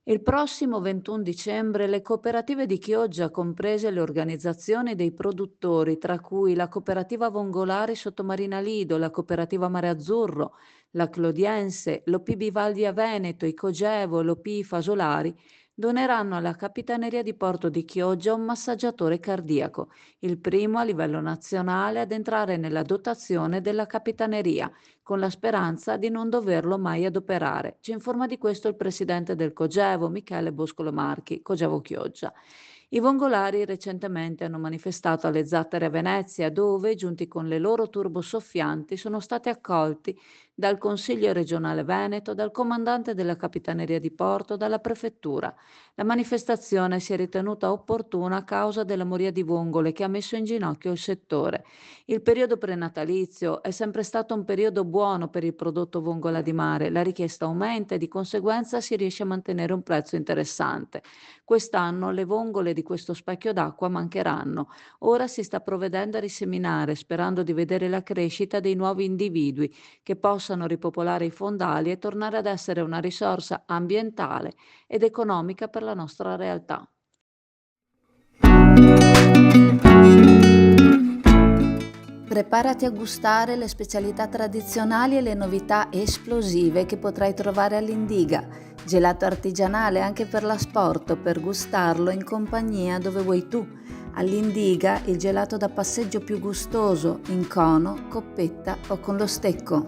Il prossimo 21 dicembre le cooperative di Chioggia, comprese le organizzazioni dei produttori, tra cui la cooperativa Vongolari Sottomarina Lido, la cooperativa Mare Azzurro, la Clodiense, l'OP Valdia Veneto, i Cogevo e l'OP Fasolari, doneranno alla Capitaneria di Porto di Chioggia un massaggiatore cardiaco, il primo a livello nazionale ad entrare nella dotazione della Capitaneria, con la speranza di non doverlo mai adoperare. Ci informa di questo il presidente del Cogevo, Michele Boscolo Marchi, Cogevo Chioggia. I vongolari recentemente hanno manifestato alle Zattere a Venezia, dove, giunti con le loro turbosoffianti, sono stati accolti dal Consiglio regionale Veneto, dal comandante della Capitaneria di Porto, dalla prefettura. La manifestazione si è ritenuta opportuna a causa della moria di vongole che ha messo in ginocchio il settore. Il periodo prenatalizio è sempre stato un periodo buono per il prodotto vongola di mare, la richiesta aumenta e di conseguenza si riesce a mantenere un prezzo interessante. Quest'anno le vongole di questo specchio d'acqua mancheranno. Ora si sta provvedendo a riseminare, sperando di vedere la crescita dei nuovi individui che possano ripopolare i fondali e tornare ad essere una risorsa ambientale ed economica per la nostra realtà. Preparati a gustare le specialità tradizionali e le novità esplosive che potrai trovare all'Indiga. Gelato artigianale anche per l'asporto, per gustarlo in compagnia dove vuoi tu. All'Indiga il gelato da passeggio più gustoso, in cono, coppetta o con lo stecco.